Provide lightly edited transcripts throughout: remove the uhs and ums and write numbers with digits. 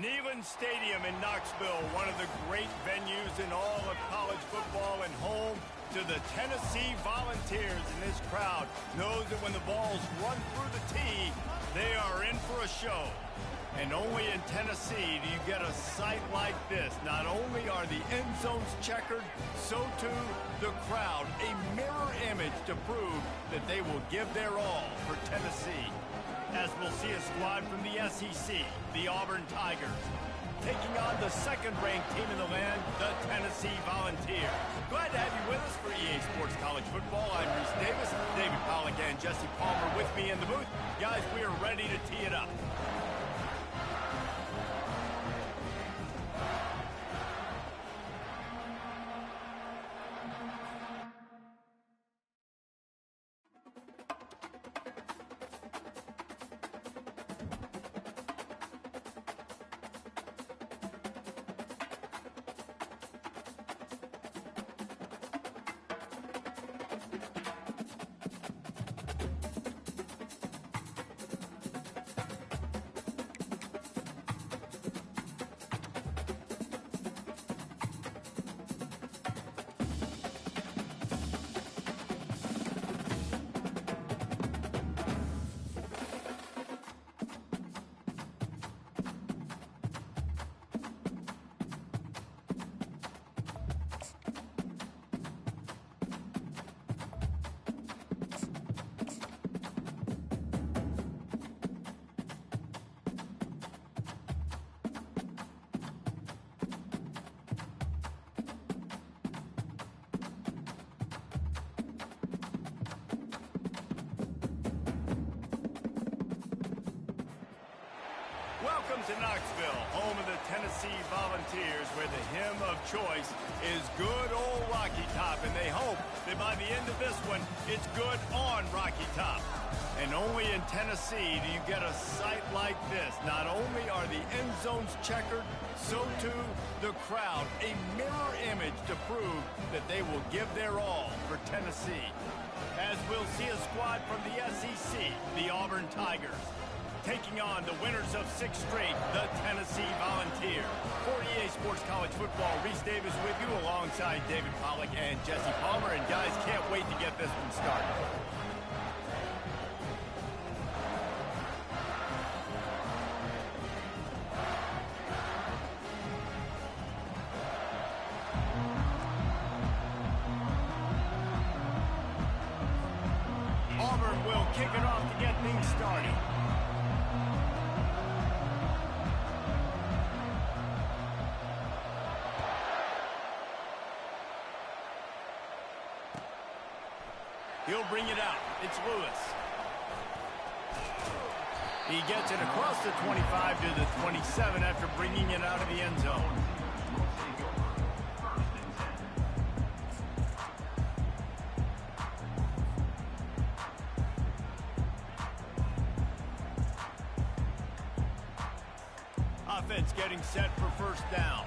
Neyland Stadium in Knoxville, one of the great venues in all of college football and home to the Tennessee Volunteers. And this crowd knows that when the balls run through the tee, they are in for a show. And only in Tennessee do you get a sight like this. Not only are the end zones checkered, so too the crowd, a mirror image to prove that they will give their all for Tennessee. As we'll see a squad from the SEC, the Auburn Tigers, taking on the second-ranked team in the land, the Tennessee Volunteers. Glad to have you with us for EA Sports College Football. I'm Reese Davis, David Pollack and Jesse Palmer with me in the booth. Guys, we are ready to tee it up. Welcome to Knoxville, home of the Tennessee Volunteers, where the hymn of choice is good old Rocky Top, and they hope that by the end of this one, it's good on Rocky Top. And only in Tennessee do you get a sight like this. Not only are the end zones checkered, so too the crowd, a mirror image to prove that they will give their all for Tennessee. As we'll see a squad from the SEC, the Auburn Tigers, taking on the winners of 6 straight, the Tennessee Volunteers. For EA Sports College Football, Reese Davis with you alongside David Pollack and Jesse Palmer. And guys, can't wait to get this one started. Auburn will kick it off to get things started. He'll bring it out. It's Lewis. He gets it across the 25 to the 27 after bringing it out of the end zone. Offense getting set for first down.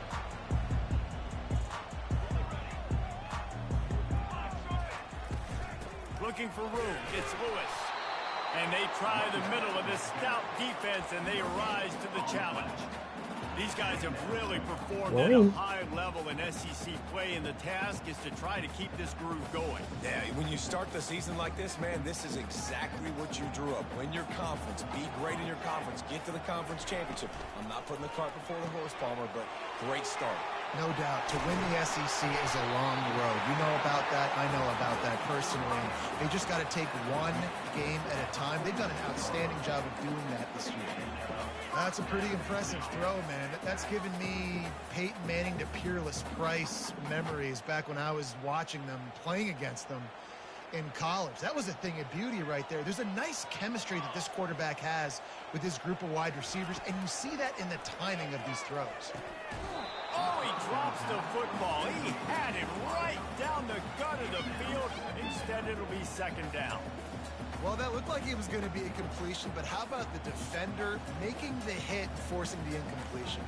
Looking for room. It's Lewis. And they try the middle of this stout defense, and they rise to the challenge. These guys have really performed at a high level in SEC play, and the task is to try to keep this groove going. Yeah, when you start the season like this, man, this is exactly what you drew up. Win your conference. Be great in your conference. Get to the conference championship. I'm not putting the cart before the horse, Palmer, but great start. No doubt. To win the SEC is a long road. You know about that. I know about that personally. They just got to take one game at a time. They've done an outstanding job of doing that this year. That's a pretty impressive throw, man. That's given me Peyton Manning to Peerless Price memories back when I was watching them, playing against them in college. That was a thing of beauty right there. There's a nice chemistry that this quarterback has with his group of wide receivers, and you see that in the timing of these throws. Oh, he drops the football. He had it right down the gut of the field. Instead, it'll be second down. Well, that looked like it was going to be a completion, but how about the defender making the hit, forcing the incompletion?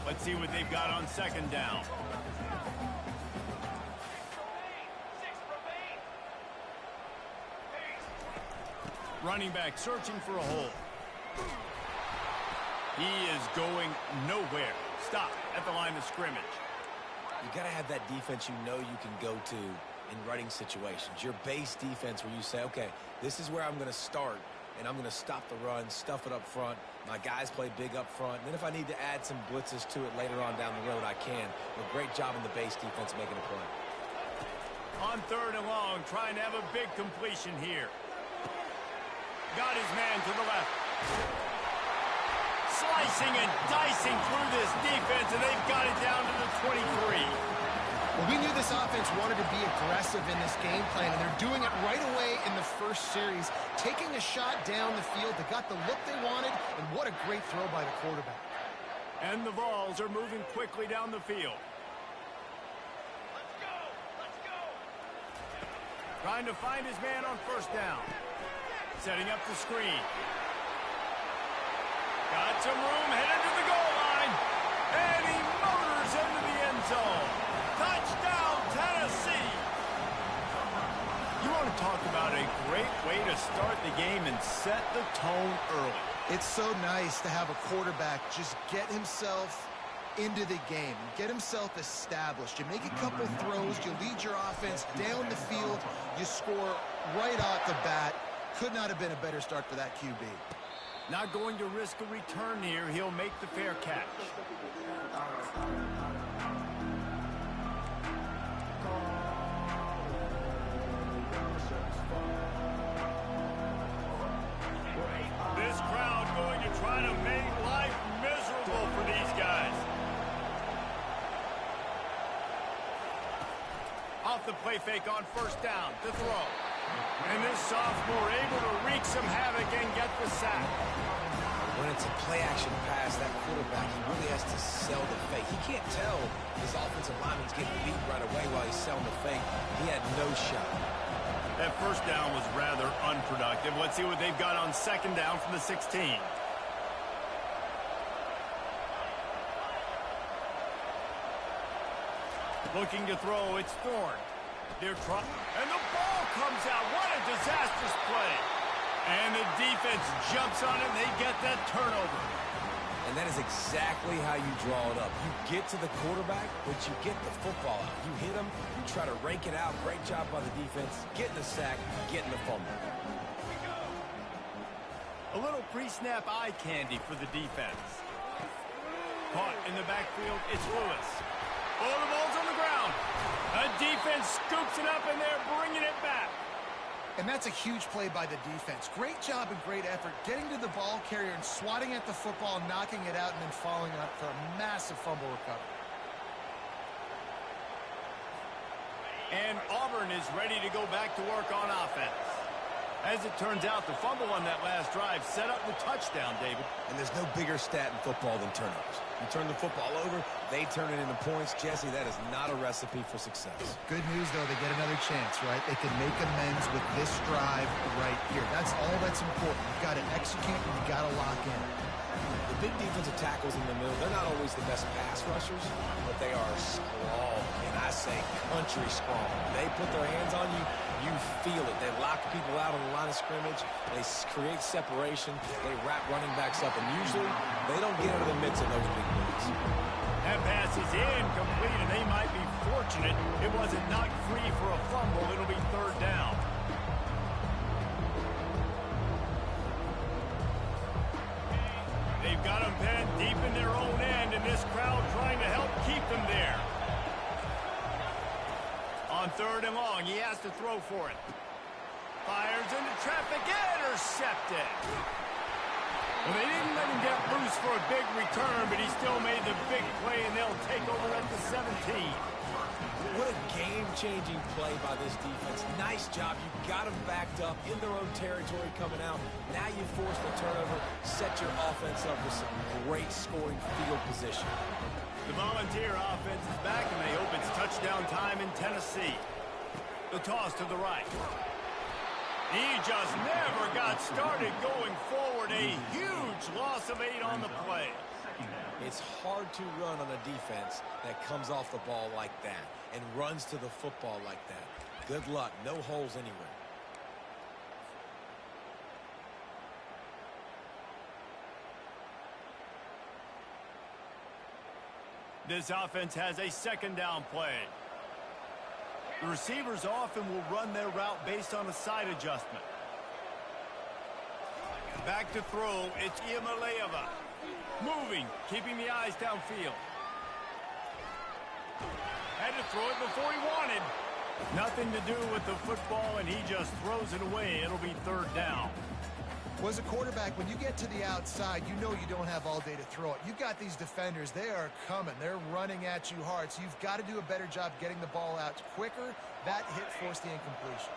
Let's see what they've got on second down. Running back searching for a hole. He is going nowhere. Stop at the line of scrimmage. You got to have that defense you know you can go to in running situations. Your base defense where you say, okay, this is where I'm going to start, and I'm going to stop the run, stuff it up front. My guys play big up front. And then if I need to add some blitzes to it later on down the road, I can. But great job in the base defense making a play. On 3rd and long, trying to have a big completion here. Got his man to the left. Slicing and dicing through this defense, and they've got it down to the 23. Well, we knew this offense wanted to be aggressive in this game plan, and they're doing it right away in the first series, taking a shot down the field. They got the look they wanted, and what a great throw by the quarterback. And the Vols are moving quickly down the field. Let's go! Let's go! Trying to find his man on 1st down. Setting up the screen. Got some room, headed to the goal line. And he motors into the end zone. Touchdown, Tennessee! You want to talk about a great way to start the game and set the tone early. It's so nice to have a quarterback just get himself into the game, get himself established. You make a couple throws, you lead your offense down the field, you score right off the bat. Could not have been a better start for that QB. Not going to risk a return here. He'll make the fair catch. This crowd going to try to make life miserable for these guys. Off the play fake on 1st down to throw. And this sophomore able to wreak some havoc and get the sack. When it's a play-action pass, that quarterback, he really has to sell the fake. He can't tell his offensive lineman's getting beat right away while he's selling the fake. He had no shot. That 1st down was rather unproductive. Let's see what they've got on 2nd down from the 16. Looking to throw, it's Thorne. They're trying, and the ball comes out. What a disastrous play. And the defense jumps on it, and they get that turnover. And that is exactly how you draw it up. You get to the quarterback, but you get the football out. You hit him, you try to rake it out. Great job by the defense. Getting the sack, getting the fumble. A little pre-snap eye candy for the defense. Caught in the backfield, it's Lewis. Oh, the ball's on the ground. The defense scoops it up, and they're bringing it back. And that's a huge play by the defense. Great job and great effort getting to the ball carrier and swatting at the football, knocking it out, and then following up for a massive fumble recovery. And Auburn is ready to go back to work on offense. As it turns out, the fumble on that last drive set up the touchdown, David. And there's no bigger stat in football than turnovers. You turn the football over, they turn it into points. Jesse, that is not a recipe for success. Good news, though, they get another chance, right? They can make amends with this drive right here. That's all that's important. You've got to execute, and you've got to lock in. The big defensive tackles in the middle, they're not always the best pass rushers, but they are strong, and I say country strong. They put their hands on you, you feel it. They lock people out on the line of scrimmage. They create separation. They wrap running backs up, and usually they don't get into the midst of those big plays. That pass is incomplete, and they might be fortunate it wasn't knocked free for a fumble. It'll be 3rd down. They've got them penned deep in their own end, and this crowd trying to help keep them there. On 3rd and long, he has to throw for it. Fires into traffic, intercepted. Well, they didn't let him get loose for a big return, but he still made the big play, and they'll take over at the 17. What a game-changing play by this defense. Nice job. You got them backed up in their own territory coming out. Now you force the turnover, set your offense up with some great scoring field position. The Volunteer offense is back, and they hope it's touchdown time in Tennessee. The toss to the right. He just never got started going forward. A huge loss of 8 on the play. It's hard to run on a defense that comes off the ball like that and runs to the football like that. Good luck. No holes anywhere. This offense has a second down play. The receivers often will run their route based on a side adjustment. Back to throw, it's Iamaleava. Moving, keeping the eyes downfield. Had to throw it before he wanted. Nothing to do with the football, and he just throws it away. It'll be third down. Well, as a quarterback, when you get to the outside, you know you don't have all day to throw it. You've got these defenders. They are coming. They're running at you hard, so you've got to do a better job getting the ball out quicker. That hit forced the incompletion.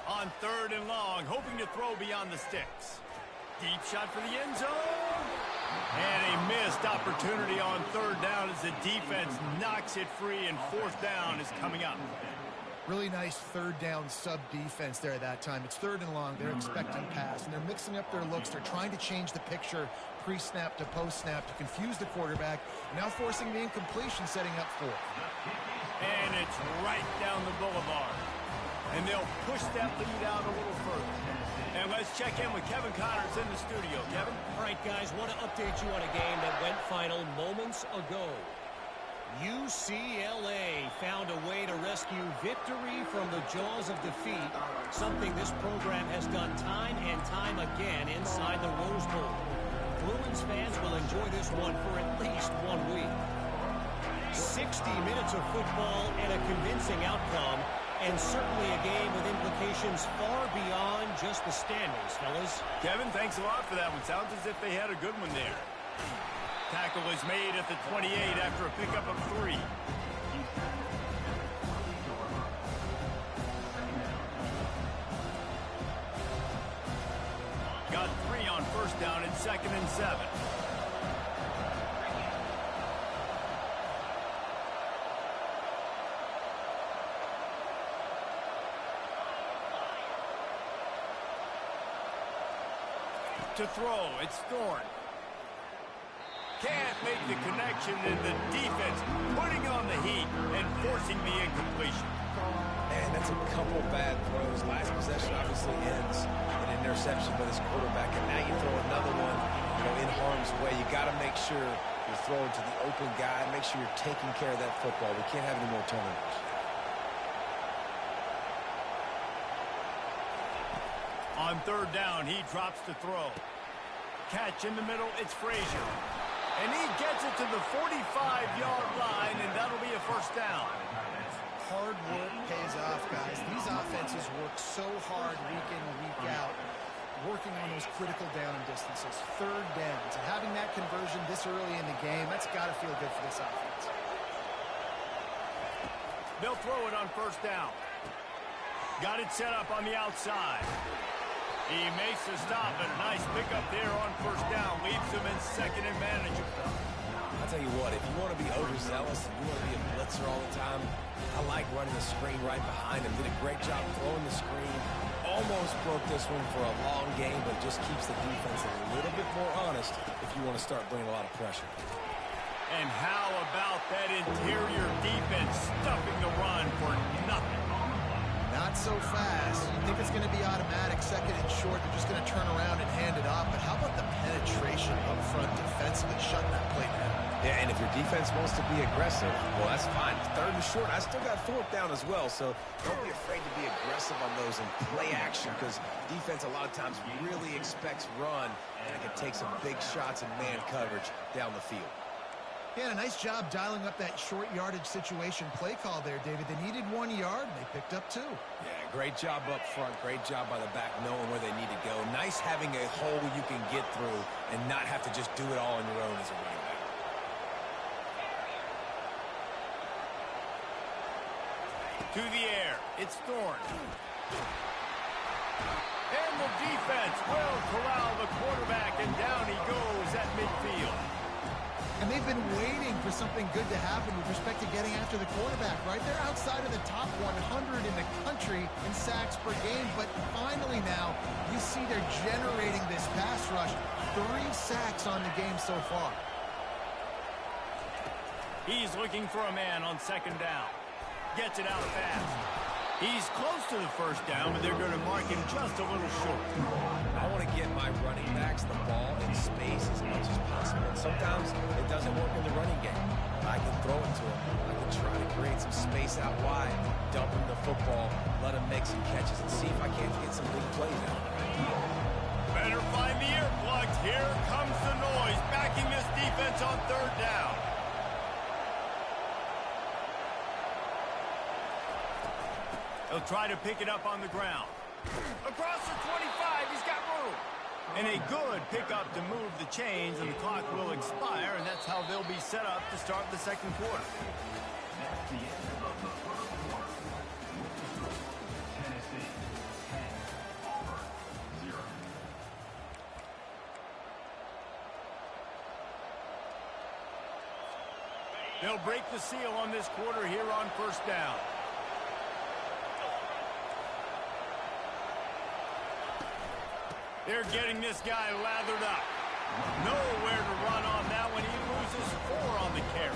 On third and long, hoping to throw beyond the sticks. Deep shot for the end zone. And a missed opportunity on third down as the defense knocks it free, and fourth down is coming up. Really nice third down sub-defense there at that time. It's third and long. They're expecting pass, and they're mixing up their looks. They're trying to change the picture pre-snap to post-snap to confuse the quarterback, now forcing the incompletion, setting up fourth. And it's right down the boulevard. And they'll push that lead out a little further. And let's check in with Kevin Connors in the studio. Kevin? All right, guys, want to update you on a game that went final moments ago. UCLA found a way to rescue victory from the jaws of defeat, something this program has done time and time again inside the Rose Bowl. Bruins fans will enjoy this one for at least 1 week. 60 minutes of football and a convincing outcome, and certainly a game with implications far beyond just the standings, fellas. Kevin, thanks a lot for that one. Sounds as if they had a good one there. Tackle is made at the 28 after a pickup of 3. Got 3 on first down and 2nd and 7. To throw, it's Thorne. Can't make the connection, and the defense putting on the heat and forcing the incompletion. And that's a couple bad throws. Last possession obviously ends in an interception by this quarterback, and now you throw another one, in harm's way. You got to make sure you're throwing to the open guy. Make sure you're taking care of that football. We can't have any more turnovers. On third down, he drops to throw. Catch in the middle, it's Frazier. And he gets it to the 45-yard line, and that'll be a first down. Hard work pays off, guys. These offenses work so hard week in and week out, working on those critical down and distances, third downs. And having that conversion this early in the game, that's got to feel good for this offense. They'll throw it on first down. Got it set up on the outside. He makes the stop, and a nice pickup there on first down. Leaves him in second and manageable. I'll tell you what, if you want to be overzealous and you want to be a blitzer all the time, I like running the screen right behind him. Did a great job throwing the screen. Almost broke this one for a long game, but just keeps the defense a little bit more honest if you want to start bringing a lot of pressure. And how about that interior defense stuffing the run for nothing? Not so fast. You think it's going to be automatic, second and short. They're just going to turn around and hand it off. But how about the penetration up front defensively, shutting that play down? Yeah, and if your defense wants to be aggressive, well, that's fine. Third and short, I still got fourth down as well. So don't be afraid to be aggressive on those and play action, because defense a lot of times really expects run, and it can take some big shots and man coverage down the field. Yeah, a nice job dialing up that short yardage situation play call there, David. They needed 1 yard, and they picked up 2. Yeah, great job up front. Great job by the back knowing where they need to go. Nice having a hole you can get through and not have to just do it all on your own as a running back. To the air, it's Thorne. And the defense will corral the quarterback, and down he goes at midfield. And they've been waiting for something good to happen with respect to getting after the quarterback, right? They're outside of the top 100 in the country in sacks per game, but finally now you see they're generating this pass rush. 3 sacks on the game so far. He's looking for a man on second down. Gets it out fast. He's close to the first down, but they're going to mark him just a little short. I want to get my running backs the ball in space as much as possible. And sometimes it doesn't work in the running game. I can throw it to him. I can try to create some space out wide, dump him the football, let him make some catches, and see if I can't get some big plays out. Better find the earplugs. Here comes the noise, backing this defense on third down. He'll try to pick it up on the ground. Across the 25, he's got room. And a good pickup to move the chains, and the clock will expire, and that's how they'll be set up to start the second quarter. They'll break the seal on this quarter here on first down. They're getting this guy lathered up. Nowhere to run on that one. He loses 4 on the carry.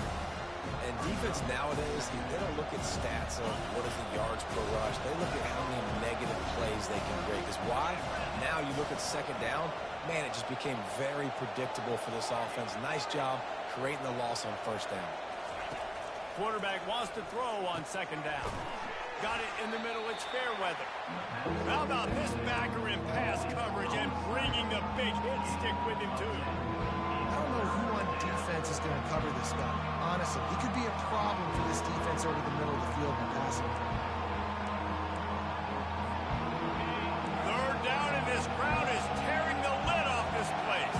And defense nowadays, they don't look at stats of what is the yards per rush. They look at how many negative plays they can break. Because why? Now you look at second down, man, it just became very predictable for this offense. Nice job creating the loss on first down. Quarterback wants to throw on second down. Got it in the middle. It's fair weather. How about this backer in pass coverage and bringing the big hit stick with him, too? I don't know who on defense is going to cover this guy. Honestly, he could be a problem for this defense over the middle of the field in passing. Third down, and this crowd is tearing the lid off this place.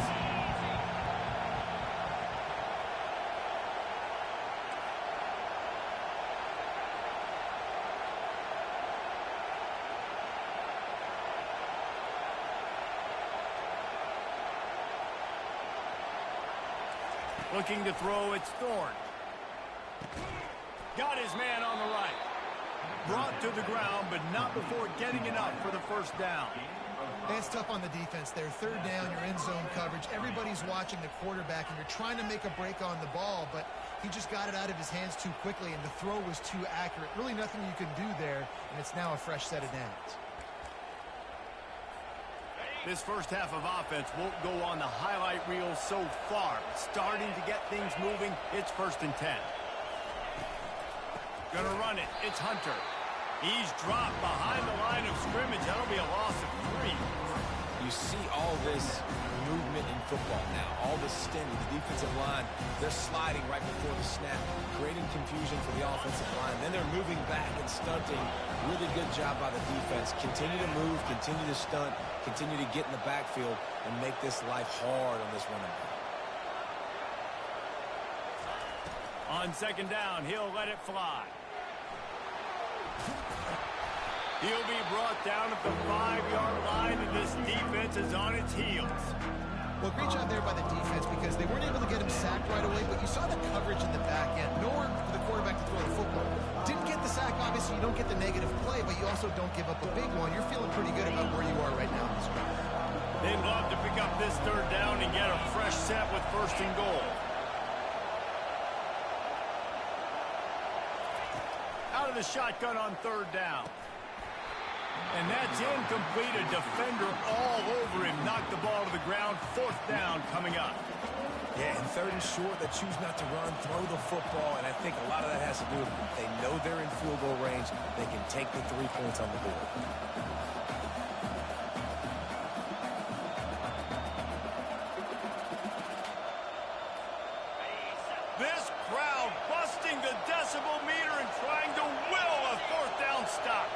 Looking to throw, it's Thorne. Got his man on the right. Brought to the ground, but not before getting enough for the first down. It's tough on the defense there. Third down, you're in zone coverage. Everybody's watching the quarterback, and you're trying to make a break on the ball, but he just got it out of his hands too quickly, and the throw was too accurate. Really nothing you can do there, and it's now a fresh set of downs. This first half of offense won't go on the highlight reel so far. Starting to get things moving, it's 1st and 10. Gonna run it, it's Hunter. He's dropped behind the line of scrimmage. That'll be a loss of 3. You see all this movement in football now. All the stint, the defensive line, they're sliding right before the snap, creating confusion for the offensive line. Then they're moving back and stunting. Really good job by the defense. Continue to move, continue to stunt, continue to get in the backfield and make this life hard on this running back. On second down, he'll let it fly. He'll be brought down at the 5-yard line, and this defense is on its heels. Well, great job there by the defense because they weren't able to get him sacked right away, but you saw the coverage in the back end. Nowhere for the quarterback to throw the football. Didn't get the sack, obviously. You don't get the negative play, but you also don't give up a big one. You're feeling pretty good about where you are right now in this drive. They'd love to pick up this third down and get a fresh set with 1st and goal. Out of the shotgun on third down. And that's incomplete. A defender all over him. Knocked the ball to the ground. 4th down coming up. Yeah, and 3rd and short, they choose not to run, throw the football, and I think a lot of that has to do with they know they're in field goal range. They can take the 3 points on the board. This crowd busting the decibel meter and trying to will a 4th down stop.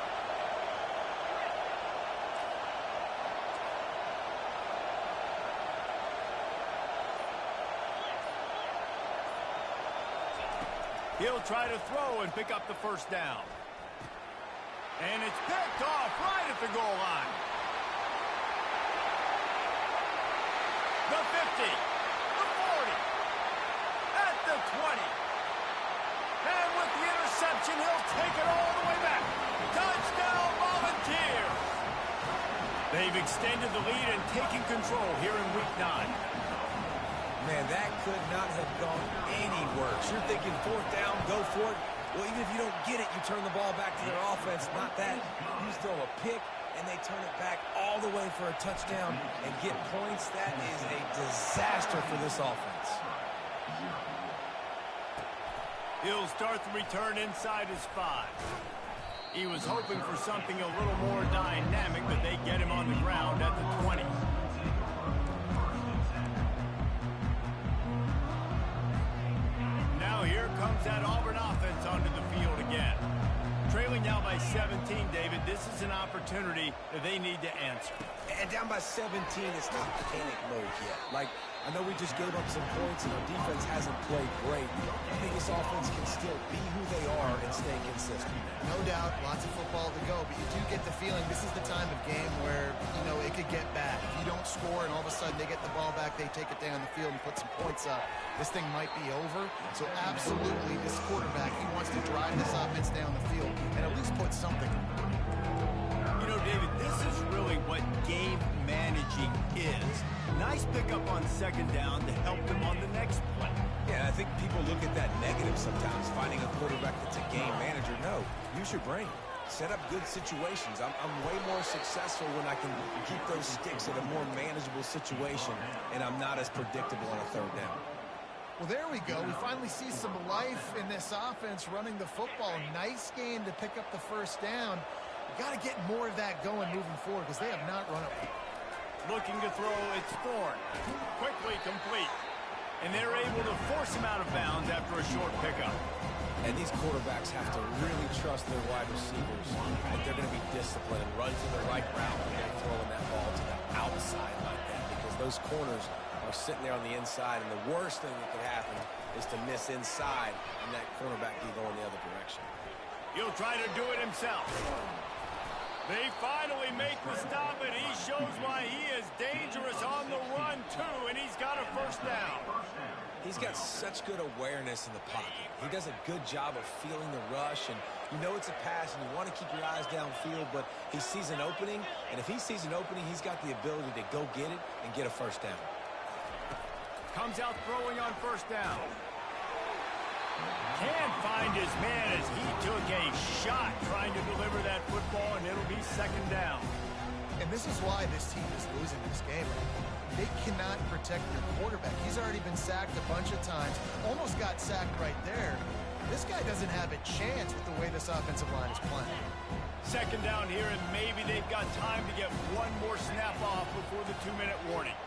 He'll try to throw and pick up the 1st down. And it's picked off right at the goal line. The 50, the 40, at the 20. And with the interception, he'll take it all the way back. Touchdown, Volunteers! They've extended the lead and taken control here in Week 9. Man, that could not have gone any worse. You're thinking 4th down, go for it. Well, even if you don't get it, you turn the ball back to their offense. Not that. You throw a pick, and they turn it back all the way for a touchdown and get points. That is a disaster for this offense. He'll start the return inside his 5. He was hoping for something a little more dynamic, but they get him on the ground at the 20. Now here comes that Auburn offense onto the field again. Trailing now by 17, David, this is an opportunity that they need to answer. And down by 17, it's not panic mode yet. Like, I know we just gave up some points and our defense hasn't played great. I think this offense can still be who they are and stay consistent. No doubt, lots of football to go, but you do get the feeling this is the time of game where, you know, it could get bad. If you don't score and all of a sudden they get the ball back, they take it down the field and put some points up, this thing might be over. So absolutely, this quarterback, he wants to drive this offense down the field and at least put something on. You know, David, this is really what game managing is. Nice pickup on second down to help them on the next play. Yeah, I think people look at that negative sometimes, finding a quarterback that's a game manager. No, use your brain. Set up good situations. I'm way more successful when I can keep those sticks at a more manageable situation, and I'm not as predictable on a third down. Well, there we go. We finally see some life in this offense running the football. Nice game to pick up the first down. You got to get more of that going moving forward because they have not run it. Looking to throw, it's Thorne. Quickly complete. And they're able to force him out of bounds after a short pickup. And these quarterbacks have to really trust their wide receivers that they're going to be disciplined and run to the right route when they're throwing that ball to the outside like that, because those corners are sitting there on the inside, and the worst thing that could happen is to miss inside and that cornerback be going the other direction. He'll try to do it himself. They finally make the stop, and he shows why he is dangerous on the run, too, and he's got a first down. He's got such good awareness in the pocket. He does a good job of feeling the rush, and you know it's a pass, and you want to keep your eyes downfield, but he sees an opening, and if he sees an opening, he's got the ability to go get it and get a first down. Comes out throwing on first down. Can't find his man as he took a shot trying to deliver that football, and it'll be second down. And this is why this team is losing this game. They cannot protect their quarterback. He's already been sacked a bunch of times, almost got sacked right there. This guy doesn't have a chance with the way this offensive line is playing. Second down here, and maybe they've got time to get one more snap off before the 2-minute warning.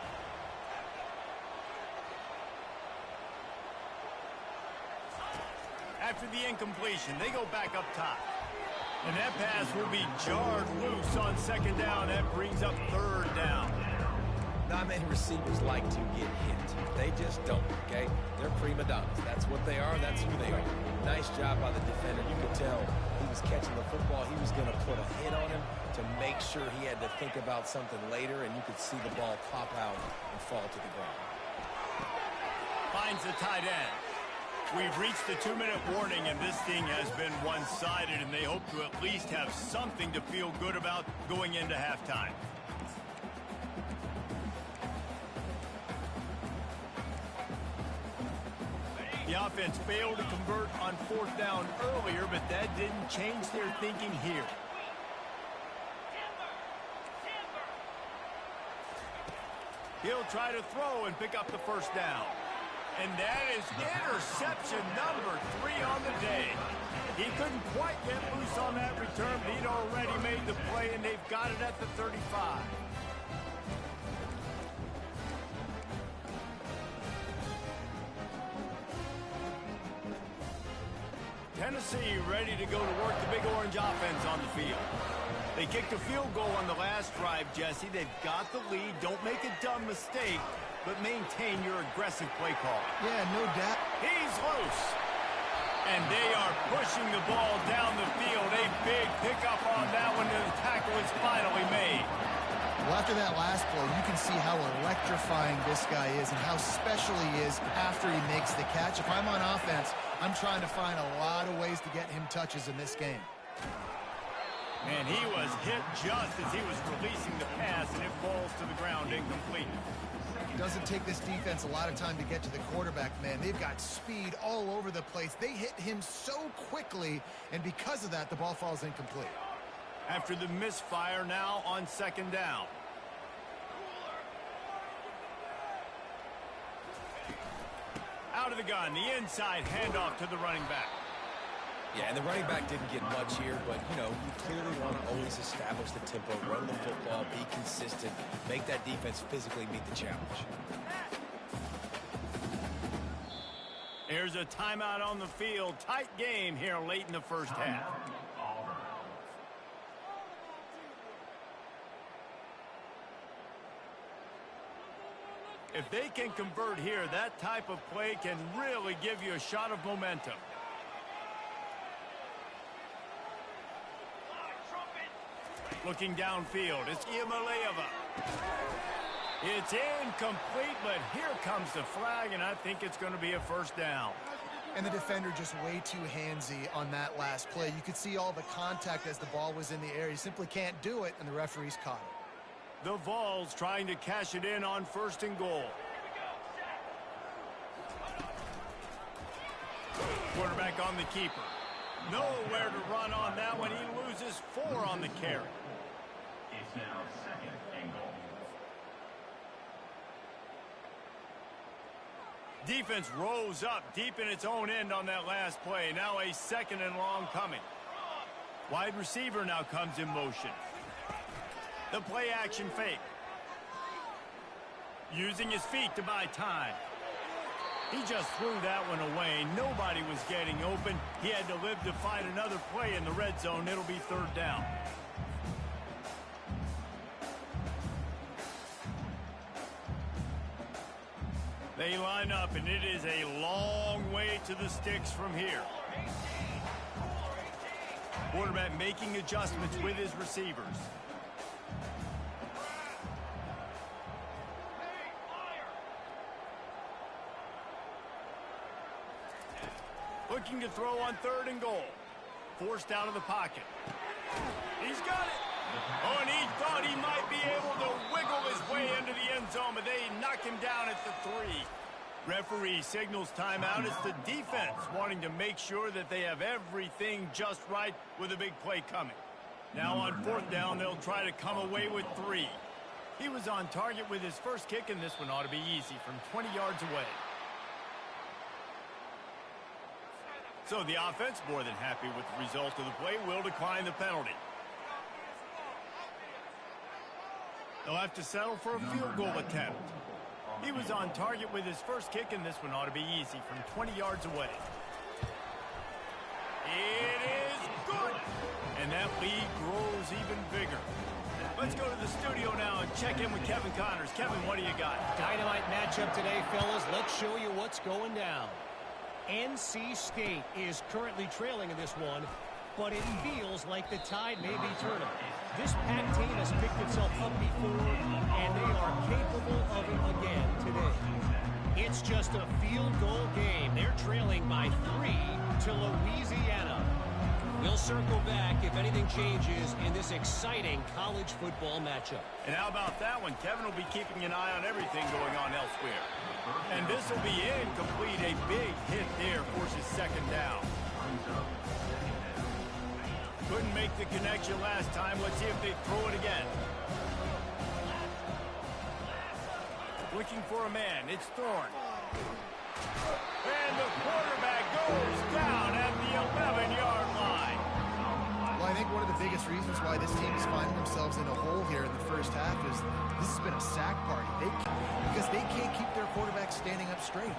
After the incompletion, they go back up top. And that pass will be jarred loose on second down. That brings up third down. Not many receivers like to get hit. They just don't, okay? They're prima donnas. That's what they are. That's who they are. Nice job by the defender. You could tell he was catching the football. He was going to put a hit on him to make sure he had to think about something later, and you could see the ball pop out and fall to the ground. Finds the tight end. We've reached the 2-minute warning, and this thing has been one-sided, and they hope to at least have something to feel good about going into halftime. The offense failed to convert on fourth down earlier, but that didn't change their thinking here. He'll try to throw and pick up the first down. And that is interception number 3 on the day. He couldn't quite get loose on that return, but he'd already made the play, and they've got it at the 35. Tennessee ready to go to work the Big Orange offense on the field. They kicked a field goal on the last drive, Jesse. They've got the lead. Don't make a dumb mistake, but maintain your aggressive play call. Yeah, no doubt. He's loose. And they are pushing the ball down the field. A big pickup on that one, and the tackle is finally made. Well, after that last play, you can see how electrifying this guy is and how special he is after he makes the catch. If I'm on offense, I'm trying to find a lot of ways to get him touches in this game. And he was hit just as he was releasing the pass, and it falls to the ground incomplete. Doesn't take this defense a lot of time to get to the quarterback, man. They've got speed all over the place. They hit him so quickly, and because of that, the ball falls incomplete. After the misfire, now on second down. Out of the gun, the inside handoff to the running back. Yeah, and the running back didn't get much here, but, you know, you clearly want to always establish the tempo, run the football, be consistent, make that defense physically meet the challenge. Here's a timeout on the field. Tight game here late in the first half. If they can convert here, that type of play can really give you a shot of momentum. Looking downfield, it's Iamaleava. It's incomplete, but here comes the flag, and I think it's going to be a first down. And the defender just way too handsy on that last play. You could see all the contact as the ball was in the air. He simply can't do it, and the referees caught it. The Vols trying to cash it in on 1st and goal. Quarterback on the keeper. Nowhere to run on that one. He loses 4 on the carry. It's now 2nd and goal. Defense rose up deep in its own end on that last play. Now a 2nd and long coming. Wide receiver now comes in motion. The play action fake. Using his feet to buy time. He just threw that one away. Nobody was getting open. He had to live to find another play in the red zone. It'll be 3rd down. They line up, and it is a long way to the sticks from here. Quarterback making adjustments with his receivers. Looking to throw on 3rd and goal. Forced out of the pocket. He's got it. Oh, and he thought he might be able to wiggle his way into the end zone, but they knock him down at the 3. Referee signals timeout. It's the defense wanting to make sure that they have everything just right with a big play coming. Now on 4th down, they'll try to come away with 3. He was on target with his first kick, and this one ought to be easy from 20 yards away. So the offense, more than happy with the result of the play, will decline the penalty. They'll have to settle for a field goal attempt. He was on target with his first kick, and this one ought to be easy from 20 yards away. It is good! And that lead grows even bigger. Let's go to the studio now and check in with Kevin Connors. Kevin, what do you got? Dynamite matchup today, fellas. Let's show you what's going down. NC State is currently trailing in this one, but it feels like the tide may be turning. This Pac team has picked itself up before, and they are capable of it again today. It's just a field goal game. They're trailing by 3 to Louisiana. We'll circle back if anything changes in this exciting college football matchup. And how about that one? Kevin will be keeping an eye on everything going on elsewhere. And this will be incomplete. A big hit there forces 2nd down. Couldn't make the connection last time. Let's see if they throw it again. Looking for a man. It's Thorne. And the quarterback goes down at the 11-yard line. Well, I think one of the biggest reasons why this team is finding themselves in a hole here in the first half is this has been a sack party. Because they can't keep their quarterback standing up straight.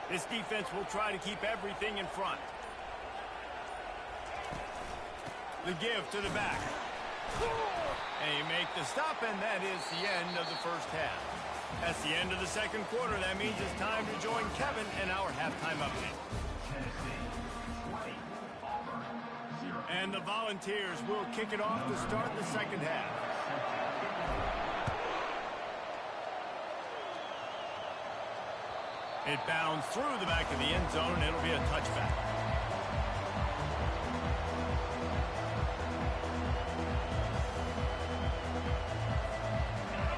This defense will try to keep everything in front. The give to the back. They make the stop, and that is the end of the first half. That's the end of the 2nd quarter. That means it's time to join Kevin in our halftime update. And the Volunteers will kick it off to start the 2nd half. It bounds through the back of the end zone, and it'll be a touchback.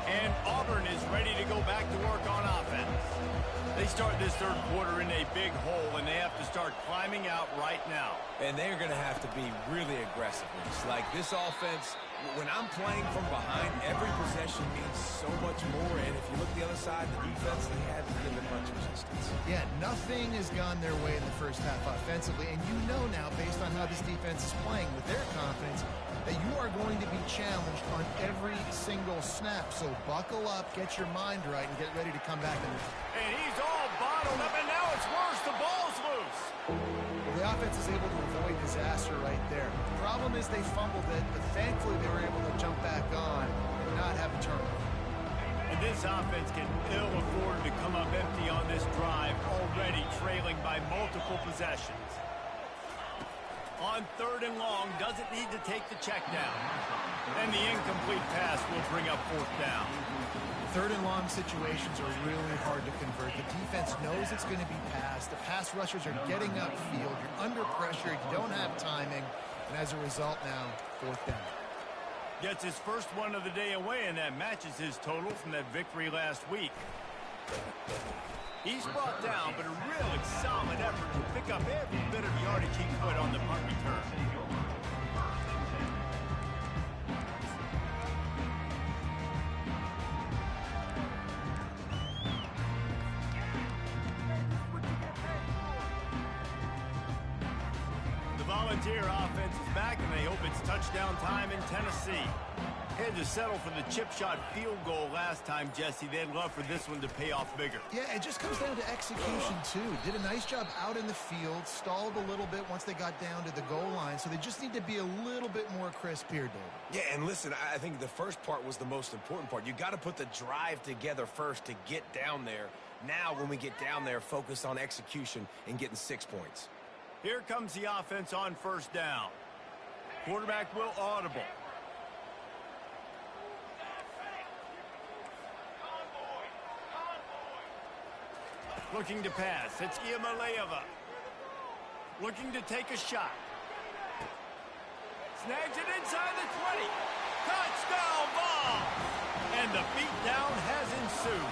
And Auburn is ready to go back to work on offense. They start this third quarter in a big hole, and they have to start climbing out right now. And they're going to have to be really aggressive. It's like this offense, when I'm playing from behind, every possession means so much more. And if you look the other side, the defense, they haven't given much resistance. Yeah, nothing has gone their way in the first half offensively. And you know now, based on how this defense is playing with their confidence, that you are going to be challenged on every single snap. So buckle up, get your mind right, and get ready to come back. And he's all bottled up, and now it's worse. The ball's loose. The offense is able to avoid disaster right there. The problem is they fumbled it, but thankfully they were able to jump back on and not have a turnover. And this offense can ill afford to come up empty on this drive, already trailing by multiple possessions. On 3rd and long, doesn't need to take the check down. And the incomplete pass will bring up 4th down. 3rd and long situations are really hard to convert. The defense knows it's going to be passed. The pass rushers are getting upfield. You're under pressure. You don't have timing. And as a result now, 4th down. Gets his first one of the day away, and that matches his total from that victory last week. He's brought down, but a really solid effort to pick up every bit of yardage he could on the punt return. The Volunteer offense is back, and they hope it's touchdown time in Tennessee. Had to settle for the chip shot field goal last time, Jesse. They'd love for this one to pay off bigger. Yeah, it just comes down to execution, too. Did a nice job out in the field, stalled a little bit once they got down to the goal line, so they just need to be a little bit more crisp here, David. Yeah, and listen, I think the first part was the most important part. You got to put the drive together first to get down there. Now, when we get down there, focus on execution and getting 6 points. Here comes the offense on 1st down. Quarterback will audible. Looking to pass. It's Iamaleava. Looking to take a shot. Snags it inside the 20. Touchdown ball! And the beatdown has ensued.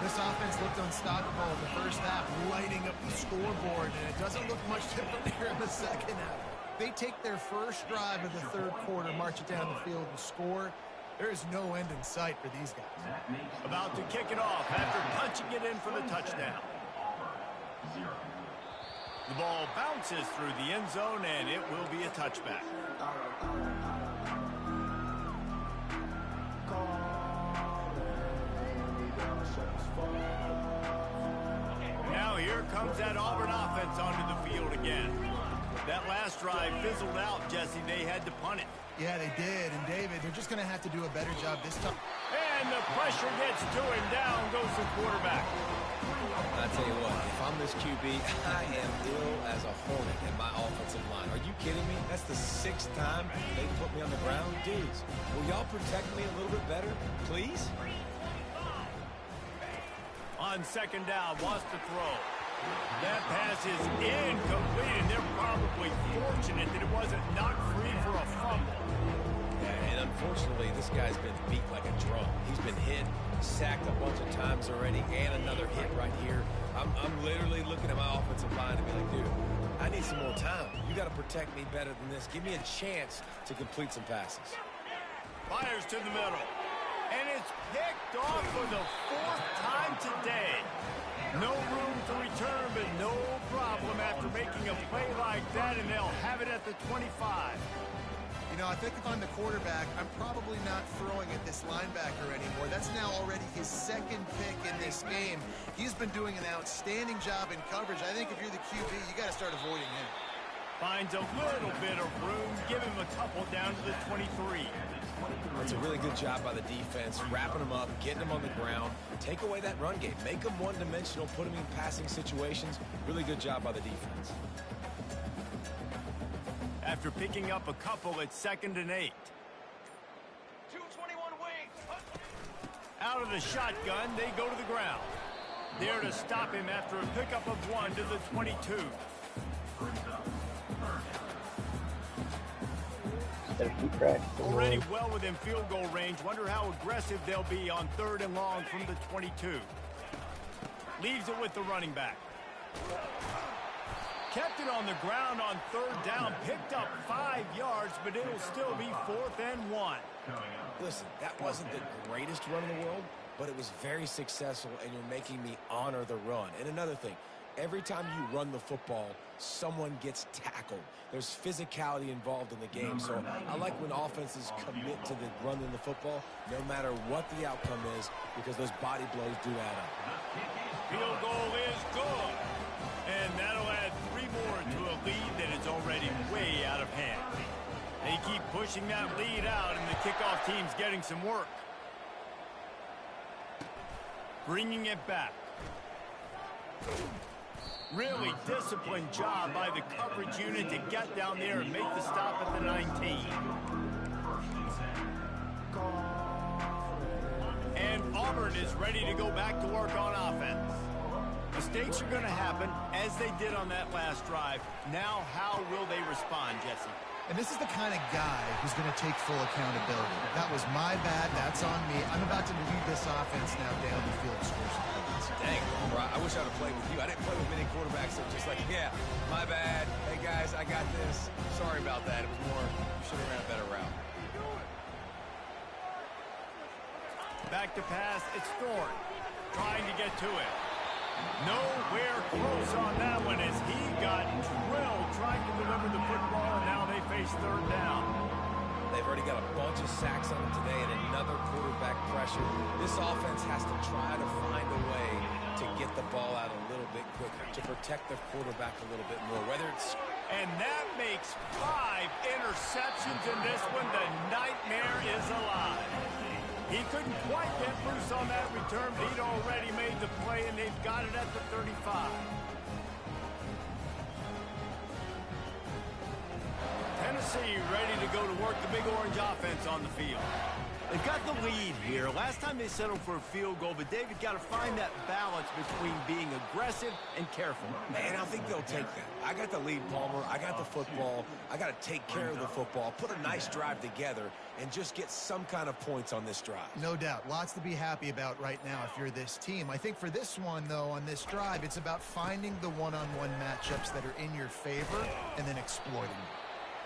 This offense looked unstoppable in the first half, lighting up the scoreboard, and it doesn't look much different here in the second half. They take their first drive of the 3rd quarter, march it down the field, and score. There is no end in sight for these guys. About to kick it off after punching it in for the touchdown. The ball bounces through the end zone, and it will be a touchback. Now here comes that Auburn offense onto the field again. That last drive fizzled out, Jesse. They had to punt it. Yeah, they did. And, David, they're just going to have to do a better job this time. And the pressure gets to him. Down goes the quarterback. I tell you what, if I'm this QB, I am ill as a hornet in my offensive line. Are you kidding me? That's the 6th time they put me on the ground. Dudes, will y'all protect me a little bit better, please? On 2nd down, wants to throw. That pass is incomplete, and they're probably fortunate that it wasn't knocked free for a fumble. Yeah, and unfortunately, this guy's been beat like a drum. He's been hit, sacked a bunch of times already, and another hit right here. I'm literally looking at my offensive line and be like, dude, I need some more time. You got to protect me better than this. Give me a chance to complete some passes. Fires to the middle. And it's picked off for the 4th time today. No room to return, but no problem after making a play like that, and they'll have it at the 25. You know, I think if I'm the quarterback, I'm probably not throwing at this linebacker anymore. That's now already his 2nd pick in this game. He's been doing an outstanding job in coverage. I think if you're the QB, you got to start avoiding him. Finds a little bit of room. Give him a couple down to the 23. That's a really good job by the defense, wrapping them up, getting them on the ground. Take away that run game. Make them one-dimensional, put them in passing situations. Really good job by the defense. After picking up a couple, it's 2nd and 8. 221 wings. Out of the shotgun, they go to the ground. there to stop him after a pickup of 1 to the 22. Already well within field goal range. Wonder how aggressive they'll be on 3rd and long from the 22. Leaves it with the running back. Kept it on the ground on 3rd down. Picked up 5 yards, but it'll still be 4th and 1. Listen, that wasn't the greatest run in the world, but it was very successful, and you're making me honor the run. And another thing, every time you run the football, someone gets tackled. There's physicality involved in the game, so I like when offenses commit to the running the football, no matter what the outcome is, because those body blows do add up. Field goal is good, and that'll add 3 more to a lead that is already way out of hand. They keep pushing that lead out, and the kickoff team's getting some work. Bringing it back. Really disciplined job by the coverage unit to get down there and make the stop at the 19. And Auburn is ready to go back to work on offense. Mistakes are going to happen, as they did on that last drive. Now, how will they respond, Jesse? And this is the kind of guy who's going to take full accountability. That was my bad. That's on me. I'm about to lead this offense now down the field to score some points. Dang, bro, I wish I would have played with you. I didn't play with many quarterbacks that were just like, yeah, my bad. Hey, guys, I got this. Sorry about that. It was more, you should have ran a better route. Back to pass. It's Thorne trying to get to it. Nowhere close on that one as he got drilled trying to deliver the football, and now they face 3rd down. They've already got a bunch of sacks on them today and another quarterback pressure. This offense has to try to find a way to get the ball out a little bit quicker, to protect their quarterback a little bit more, whether it's... And that makes 5 interceptions in this one. The nightmare is alive. He couldn't quite get loose on that return, but he'd already made the play, and they've got it at the 35. Tennessee ready to go to work the Big Orange offense on the field. They've got the lead here. Last time they settled for a field goal, but David got to find that balance between being aggressive and careful. Man, I think they'll take that. I got the lead, Palmer. I got the football. I got to take care of the football, put a nice drive together, and just get some kind of points on this drive. No doubt. Lots to be happy about right now if you're this team. I think for this one, though, on this drive, it's about finding the one-on-one matchups that are in your favor and then exploiting them.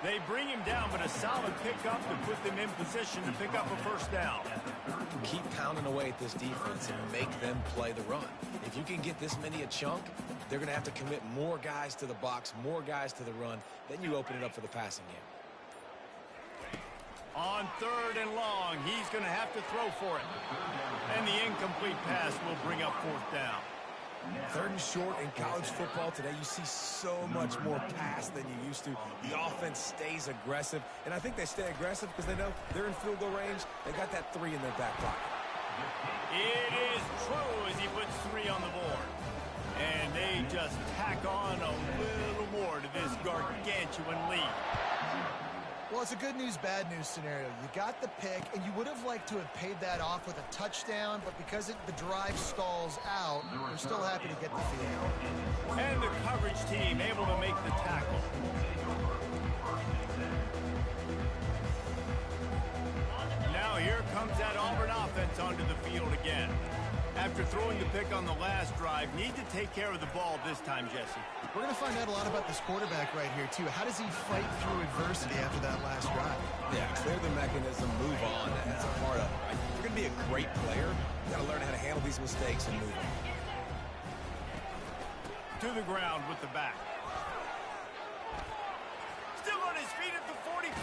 They bring him down, but a solid pickup to put them in position to pick up a 1st down. Keep pounding away at this defense and make them play the run. If you can get this many a chunk, they're going to have to commit more guys to the box, more guys to the run. Then you open it up for the passing game. On 3rd and long, he's going to have to throw for it. And the incomplete pass will bring up 4th down. 3rd and short in college football today, you see so much more pass than you used to. The offense stays aggressive, and I think they stay aggressive because they know they're in field goal range. They got that 3 in their back pocket. It is true as he puts 3 on the board. And they just tack on a little more to this gargantuan lead. Well, it's a good news, bad news scenario. You got the pick, and you would have liked to have paid that off with a touchdown, but because the drive stalls out, they're still happy to get the field. And the coverage team able to make the tackle. Now here comes that Auburn offense onto the field again. After throwing the pick on the last drive, need to take care of the ball this time, Jesse. We're going to find out a lot about this quarterback right here, too. How does he fight through adversity after that last drive? Yeah, clear the mechanism, move on. That's a part of it, right? If you're going to be a great player, you got to learn how to handle these mistakes and move on. To the ground with the back. Still on his feet at the 45.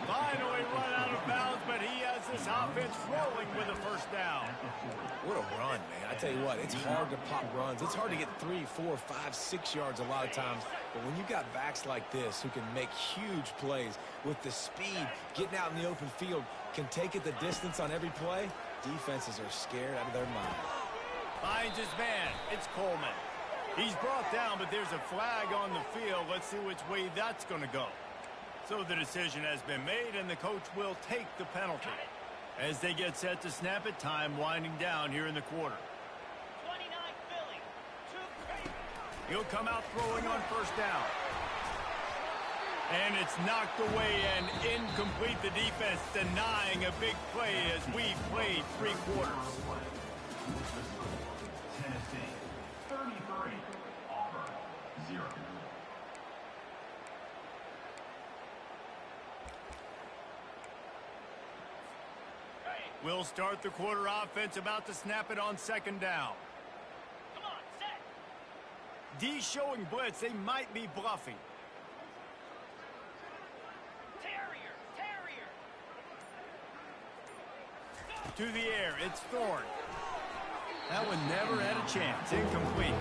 Finally run out of bounds, but he has this offense rolling with a 1st down. What a run, man. I tell you what, it's hard to pop runs. It's hard to get 3, 4, 5, 6 yards a lot of times. But when you got backs like this who can make huge plays with the speed, getting out in the open field, can take it the distance on every play, defenses are scared out of their mind. Finds his man. It's Coleman. He's brought down, but there's a flag on the field. Let's see which way that's going to go. So the decision has been made, and the coach will take the penalty. As they get set to snap it, time winding down here in the quarter. 29 He'll come out throwing on first down. And it's knocked away and incomplete. The defense denying a big play as we played 3 quarters. Tennessee 33, Auburn 0. We'll start the quarter. Offense about to snap it on second down. Come on, set. D showing blitz. They might be bluffing. Terrier. To the air, it's Thorne. That one never had a chance. Incomplete.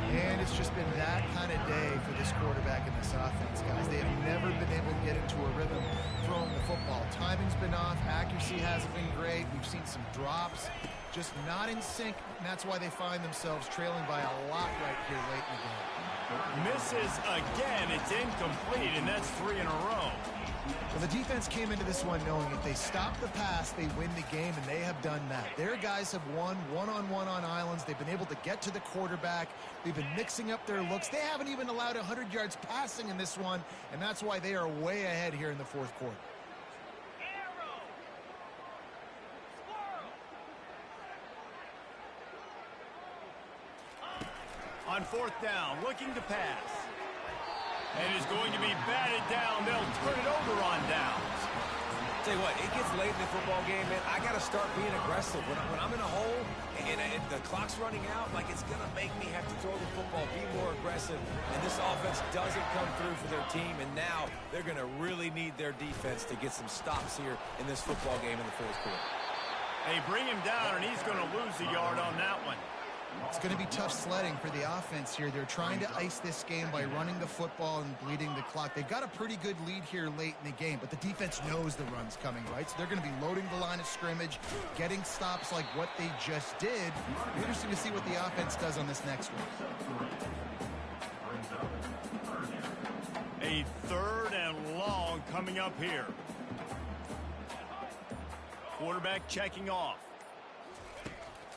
And it's just been that kind of day for this quarterback and this offense, guys. They have never been able to get into a rhythm throwing the football. Timing's been off. Accuracy hasn't been great. We've seen some drops. Just not in sync, and that's why they find themselves trailing by a lot right here late in the game. Misses again. It's incomplete, and that's 3 in a row. Well, the defense came into this one knowing if they stop the pass, they win the game, and they have done that. Their guys have won one-on-one on islands. They've been able to get to the quarterback. They've been mixing up their looks. They haven't even allowed 100 yards passing in this one, and that's why they are way ahead here in the fourth quarter. Arrow. Squirrel. On fourth down, looking to pass. And is going to be batted down. They'll turn it over on downs. Tell you what, it gets late in the football game, man. I got to start being aggressive. When I'm in a hole and the clock's running out, like, it's going to make me have to throw the football, be more aggressive. And this offense doesn't come through for their team, and now they're going to really need their defense to get some stops here in this football game in the fourth quarter. They bring him down, and he's going to lose a yard on that one. It's going to be tough sledding for the offense here. They're trying to ice this game by running the football and bleeding the clock. They've got a pretty good lead here late in the game, but the defense knows the run's coming, right? So they're going to be loading the line of scrimmage, getting stops like what they just did. Interesting to see what the offense does on this next one. A 3rd and long coming up here. Quarterback checking off.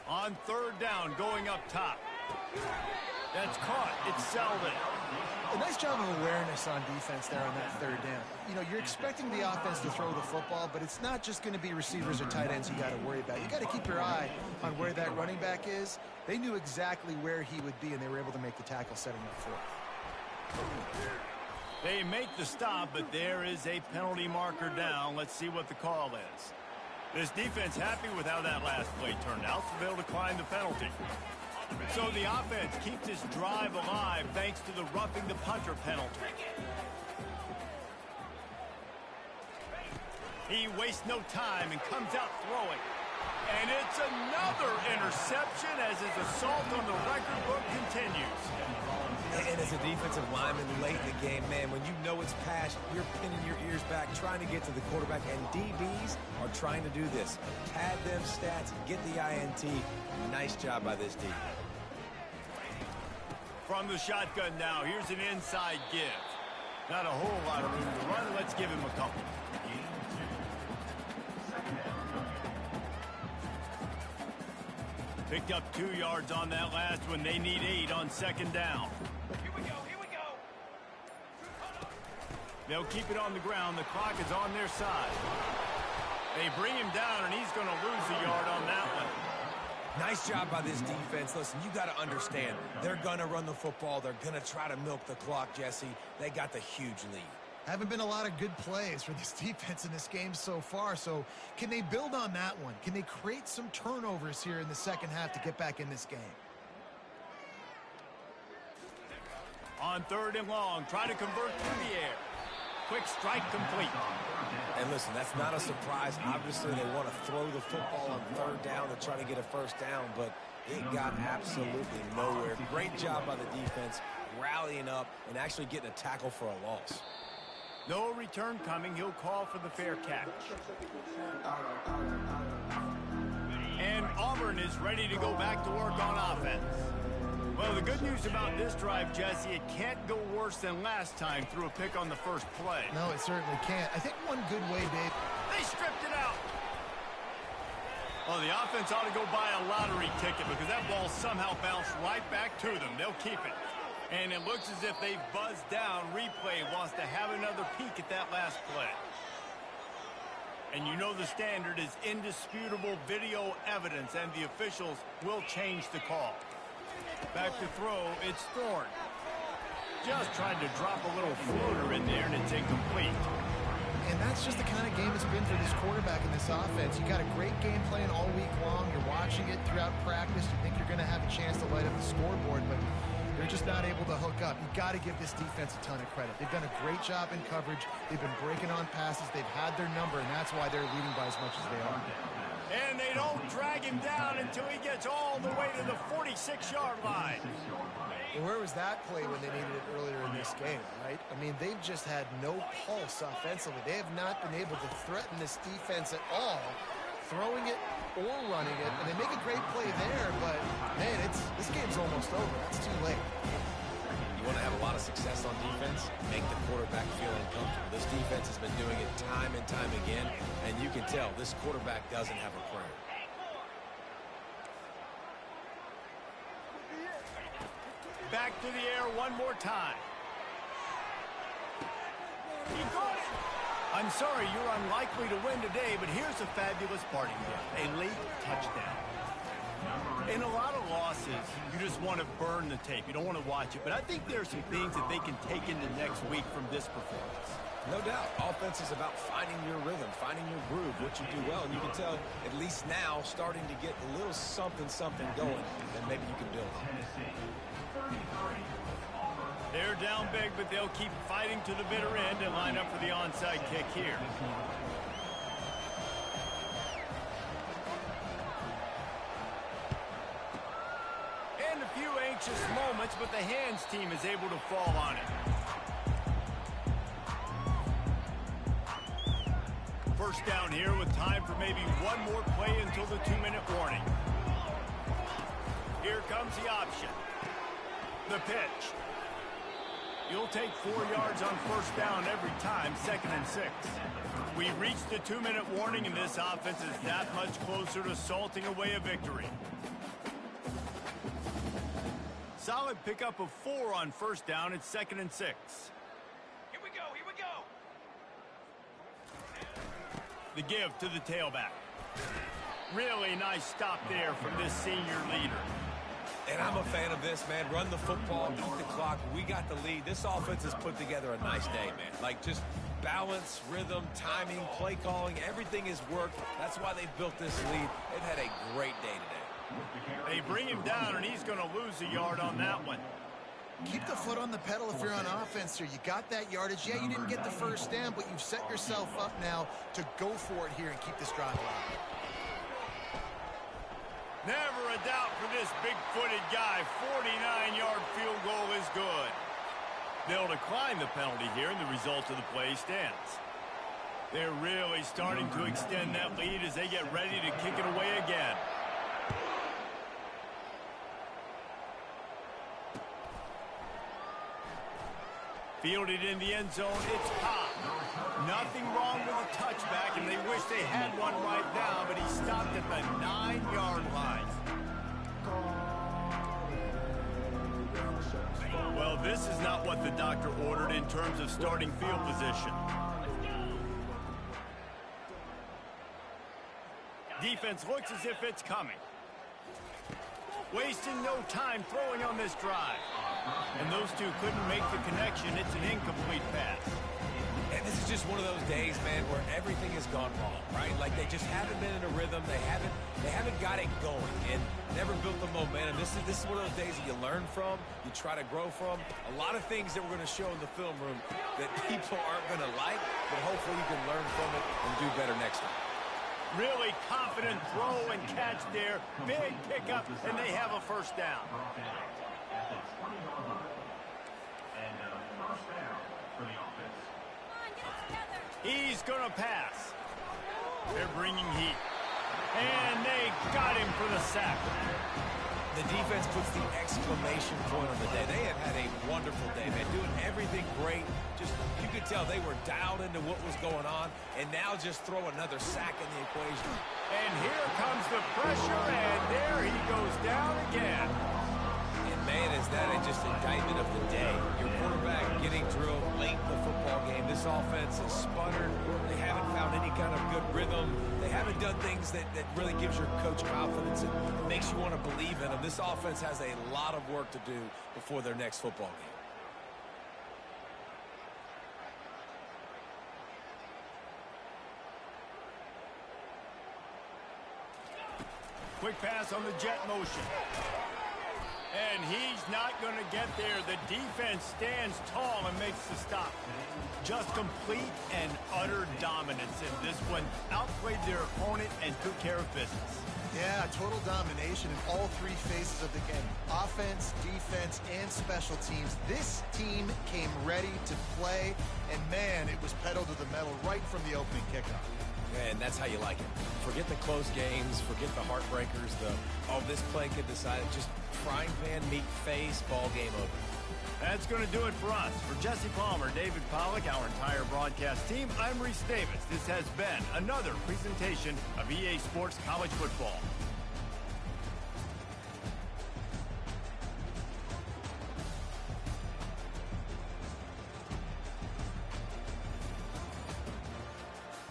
On 3rd down, going up top. That's caught. It's Selden. A nice job of awareness on defense there on that 3rd down. You know, you're expecting the offense to throw the football, but it's not just going to be receivers or tight ends you got to worry about. You got to keep your eye on where that running back is. They knew exactly where he would be, and they were able to make the tackle setting up for it. They make the stop, but there is a penalty marker down. Let's see what the call is. This defense happy with how that last play turned out, so they'll decline the penalty. So the offense keeps this drive alive thanks to the roughing the punter penalty. He wastes no time and comes out throwing. And it's another interception as his assault on the record book continues. And as a defensive lineman late in the game, man, when you know it's passed, you're pinning your ears back, trying to get to the quarterback, and DBs are trying to do this. Pad them stats, get the INT. Nice job by this D. From the shotgun now, here's an inside give. Not a whole lot of room to run. Let's give him a couple. Picked up 2 yards on that last one. They need 8 on 2nd down. Here we go. They'll keep it on the ground. The clock is on their side. They bring him down, and he's going to lose a yard on that one. Nice job by this defense. Listen, you got to understand, they're going to run the football. They're going to try to milk the clock, Jesse. They got the huge lead. Haven't been a lot of good plays for this defense in this game so far, so can they build on that one? Can they create some turnovers here in the second half to get back in this game? On 3rd and long, try to convert through the air. Quick strike complete. And listen, that's not a surprise. Obviously, they want to throw the football on 3rd down to try to get a first down, but it got absolutely nowhere. Great job by the defense, rallying up and actually getting a tackle for a loss. No return coming. He'll call for the fair catch. And Auburn is ready to go back to work on offense. Well, the good news about this drive, Jesse, it can't go worse than last time through a pick on the first play. No, it certainly can't. I think one good way, Dave. They stripped it out. Oh, the offense ought to go buy a lottery ticket because that ball somehow bounced right back to them. They'll keep it. And it looks as if they've buzzed down. Replay wants to have another peek at that last play. And you know the standard is indisputable video evidence, and the officials will change the call. Back to throw, it's Thorne. Just tried to drop a little floater in there, and it's incomplete. And that's just the kind of game it's been for this quarterback in this offense. You got a great game plan all week long. You're watching it throughout practice. You think you're going to have a chance to light up the scoreboard, but they're just not able to hook up. You got to give this defense a ton of credit. They've done a great job in coverage. They've been breaking on passes. They've had their number, and that's why they're leading by as much as they are. And they don't drag him down until he gets all the way to the 46-yard line. And where was that play when they needed it earlier in this game, right? I mean, they've just had no pulse offensively. They have not been able to threaten this defense at all, throwing it or running it. And they make a great play there, but, man, this game's almost over. That's too late. You want to have a lot of success on defense? Make the quarterback feel uncomfortable. This defense has been doing it time and time again, and you can tell this quarterback doesn't have a prayer. Back to the air one more time. He got it. I'm sorry, you're unlikely to win today, but here's a fabulous parting gift. A late touchdown. In a lot of losses, you just want to burn the tape. You don't want to watch it. But I think there are some things that they can take into next week from this performance. No doubt. Offense is about finding your rhythm, finding your groove, what you do well. And you can tell, at least now, starting to get a little something going that maybe you can build on. They're down big, but they'll keep fighting to the bitter end and line up for the onside kick here. And a few anxious moments, but the hands team is able to fall on it. First down here with time for maybe one more play until the 2-minute warning. Here comes the option. The pitch. You'll take 4 yards on first down every time, 2nd and 6. We reached the 2-minute warning, and this offense is that much closer to salting away a victory. Solid pickup of 4 on first down. It's 2nd and 6. Here we go, here we go. The give to the tailback. Really nice stop there from this senior leader. And I'm a fan of this, man. Run the football, eat the clock. We got the lead. This offense has put together a nice day, man. Like, just balance, rhythm, timing, play calling, everything has worked. That's why they've built this lead. They've had a great day today. They bring him down, and he's going to lose a yard on that one. Keep the foot on the pedal if you're on offense here. You got that yardage. Yeah, you didn't get the first down, but you've set yourself up now to go for it here and keep this drive alive. Never a doubt for this big-footed guy. 49-yard field goal is good. They'll decline the penalty here, and the result of the play stands. They're really starting to extend that lead as they get ready to kick it away again. Fielded in the end zone, it's popped. Nothing wrong with a touchback, and they wish they had one right now, but he stopped at the 9-yard line. Well, this is not what the doctor ordered in terms of starting field position. Defense looks as if it's coming. Wasting no time throwing on this drive. And those two couldn't make the connection. It's an incomplete pass. And this is just one of those days, man, where everything has gone wrong, right? Like, they just haven't been in a rhythm. They haven't got it going and never built the momentum. This is one of those days that you learn from, you try to grow from. A lot of things that we're going to show in the film room that people aren't going to like, but hopefully you can learn from it and do better next time. Really confident throw and catch there. Big pickup, and they have a first down. He's going to pass. They're bringing heat. And they got him for the sack. The defense puts the exclamation point on the day. They have had a wonderful day, man, doing everything great. Just, you could tell they were dialed into what was going on, and now just throw another sack in the equation. And here comes the pressure, and there he goes down again. And, man, is that just indictment of the day. Your quarterback getting drilled late in the football game. This offense has sputtered. They haven't found any kind of good rhythm. They haven't done things that really gives your coach confidence and makes you want to believe in them. This offense has a lot of work to do before their next football game. Quick pass on the jet motion. And he's not going to get there. The defense stands tall and makes the stop. Just complete and utter dominance in this one. Outplayed their opponent and took care of business. Yeah, total domination in all three phases of the game. Offense, defense, and special teams. This team came ready to play, and man, it was pedal to the metal right from the opening kickoff. And that's how you like it. Forget the close games, forget the heartbreakers, this play could decide it. Just frying pan, meat face, ball game over. That's going to do it for us. For Jesse Palmer, David Pollack, our entire broadcast team, I'm Reese Davis. This has been another presentation of EA Sports College Football.